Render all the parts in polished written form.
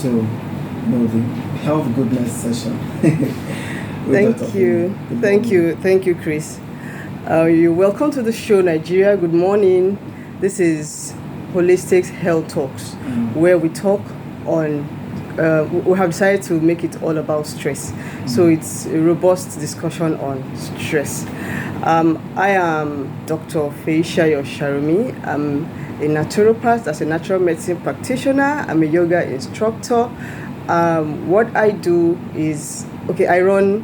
to the health goodness session. Thank you, Chris. You're welcome to the show, Nigeria. Good morning. This is Holistic Health Talks, where we talk on. We have decided to make it all about stress. So it's a robust discussion on stress. I am Dr. Feisha Yosharumi. I'm a naturopath, that's a natural medicine practitioner. I'm a yoga instructor. What I do is, I run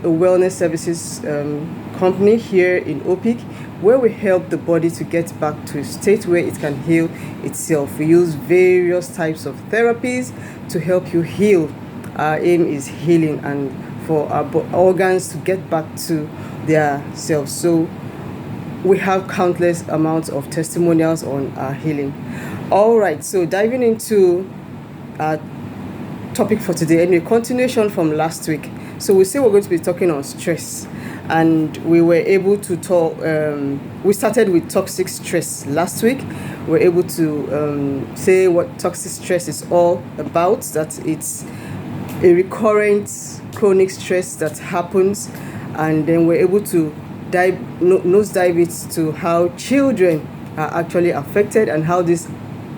a wellness services company here in OPIC, where we help the body to get back to a state where it can heal itself. We use various types of therapies to help you heal. Our aim is healing and for our organs to get back to their selves. So we have countless amounts of testimonials on our healing. All right, so diving into our topic for today, and a continuation from last week. So we say we're going to be talking on stress, and we were able to talk. We started with toxic stress last week. We're able to say what toxic stress is all about. That it's a recurrent chronic stress that happens, and then we're able to nosedive it to how children are actually affected and how this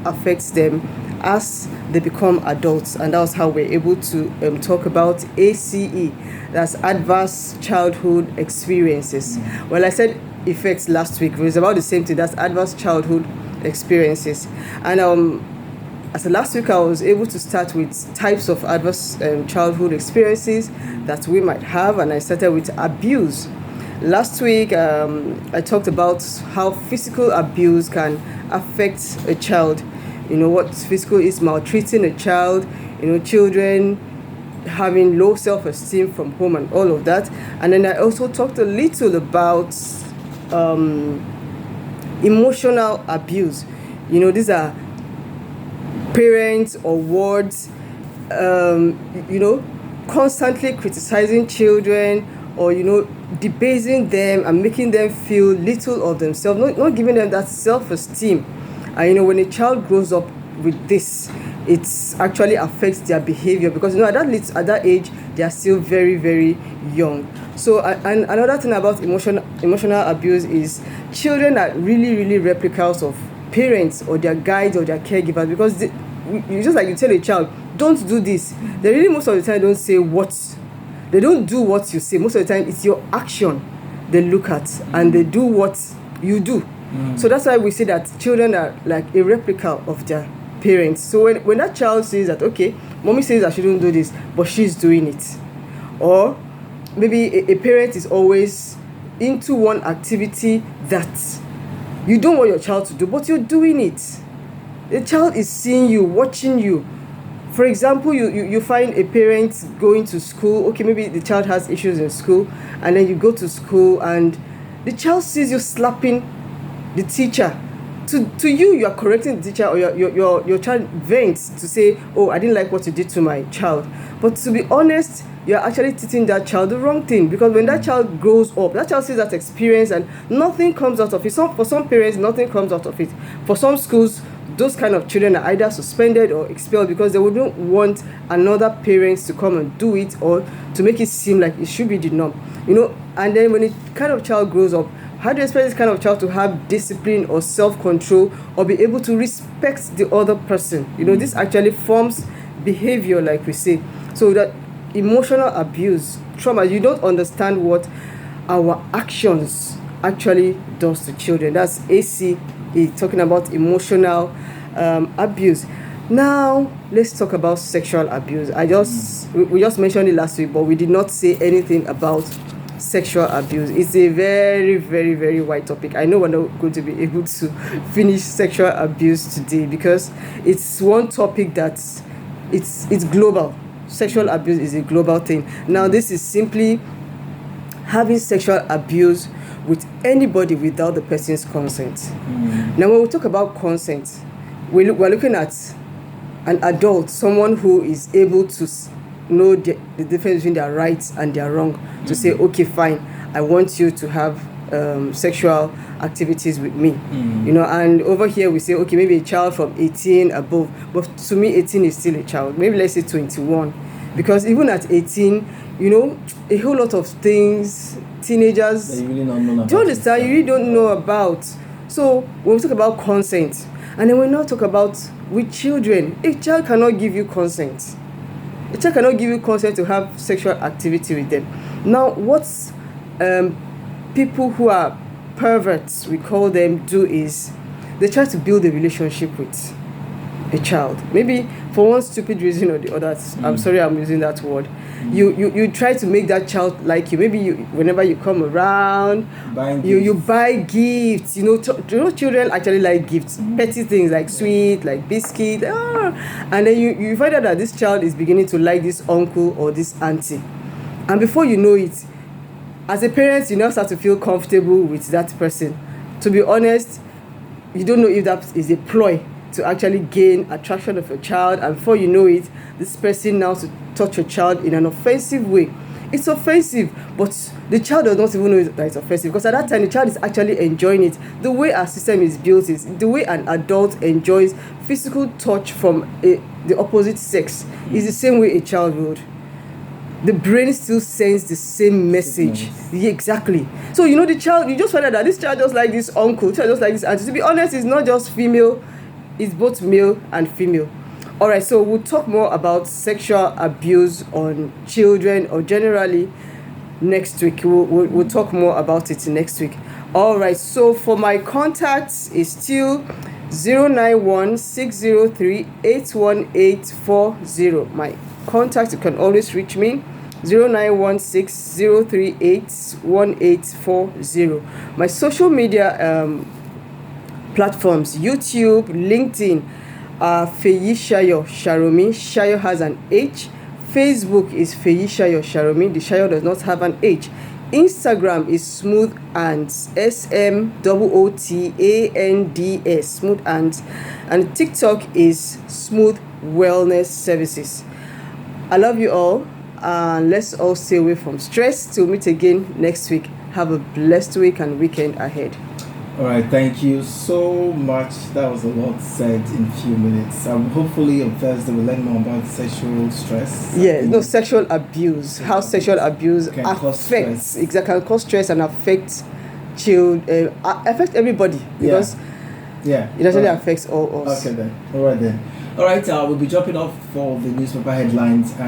affects them as they become adults. And that was how we're able to talk about ACE, that's Adverse Childhood Experiences. Well, I said effects last week, but it's about the same thing, that's Adverse Childhood Experiences. And as last week, I was able to start with types of adverse childhood experiences that we might have, and I started with abuse. Last week, I talked about how physical abuse can affect a child. What physical is: maltreating a child, children having low self-esteem from home and all of that. And then I also talked a little about emotional abuse. These are parents or wards, constantly criticizing children or, debasing them and making them feel little of themselves, not giving them that self-esteem. And, when a child grows up with this, it actually affects their behavior because, at that age, they are still very, very young. So, and another thing about emotional abuse is children are really, really replicas of parents or their guides or their caregivers, because just like you tell a child, don't do this, they really most of the time don't say they don't do what you say. Most of the time it's your action they look at and they do what you do. So that's why we say that children are like a replica of their parents. So when that child says that, okay, mommy says I shouldn't do this, but she's doing it, or maybe a parent is always into one activity that you don't want your child to do, but you're doing it. The child is seeing you, watching you. For example, you find a parent going to school. Okay, maybe the child has issues in school, and then you go to school and the child sees you slapping the teacher. To you are correcting the teacher, or your child vents to say, oh, I didn't like what you did to my child. But to be honest, you're actually teaching that child the wrong thing, because when that child grows up, that child sees that experience and nothing comes out of it. For some parents, nothing comes out of it. For some schools, those kind of children are either suspended or expelled because they wouldn't want another parent to come and do it, or to make it seem like it should be the norm. And then when a kind of child grows up, how do you expect this kind of child to have discipline or self-control or be able to respect the other person? This actually forms behavior, like we say. So that emotional abuse, trauma, you don't understand what our actions actually does to children. That's ACE, talking about emotional abuse. Now let's talk about sexual abuse. We just mentioned it last week, but we did not say anything about sexual abuse. It's a very, very, very wide topic. I know we're not going to be able to finish sexual abuse today, because it's one topic that's it's global. Sexual abuse is a global thing. Now, this is simply having sexual abuse with anybody without the person's consent. Now, when we talk about consent, we're looking at an adult, someone who is able to know the difference between their rights and their wrong, to say, okay, fine, I want you to have sexual activities with me. You know, and over here we say, okay, maybe a child from 18 above, but to me 18 is still a child. Maybe let's say 21, because even at 18, you know, a whole lot of things teenagers That you really don't know about. do you understand, you really don't know about. So when we talk about consent, and then we now talk about with children, a child cannot give you consent. A child cannot give you consent to have sexual activity with them. Now, what's people who are perverts, we call them, do is they try to build a relationship with a child. Maybe for one stupid reason or the other. I'm sorry I'm using that word. You try to make that child like you. Maybe whenever you come around, you buy gifts. You know, children actually like gifts, petty things like sweet, like biscuit. And then you find out that this child is beginning to like this uncle or this auntie, and before you know it, as a parent, you now start to feel comfortable with that person. To be honest, you don't know if that is a ploy to actually gain attraction of your child, and before you know it, this person now to touch your child in an offensive way. It's offensive, but the child does not even know that it's offensive, because at that time the child is actually enjoying it. The way our system is built is the way an adult enjoys physical touch from the opposite sex is the same way a child would. The brain still sends the same message. Yeah, exactly. So you know, the child, you just find out that this child just like this uncle, child just like this auntie. To be honest, it's not just female, it's both male and female. All right, so we'll talk more about sexual abuse on children or generally next week. We'll talk more about it next week. All right, so for my contacts is still 091-603-81840. My contact, you can always reach me 091-603-81840. My social media platforms, YouTube, LinkedIn, Feyishayo Sharomi. Shayo has an H. Facebook is Feyishayo Sharomi. The Shayo does not have an H. Instagram is Smooth Ands, SMOOTANDS, Smooth Ands, and TikTok is Smooth Wellness Services. I love you all, and let's all stay away from stress. Till meet again next week. Have a blessed week and weekend ahead. All right, thank you so much. That was a lot said in a few minutes. Hopefully on Thursday we'll learn more about sexual stress. Yeah, no, sexual abuse. How sexual abuse can cause stress. Exactly, can cause stress and affect children, affect everybody, because it actually affects all us. Okay then. All right then. All right, we'll be dropping off for the newspaper headlines and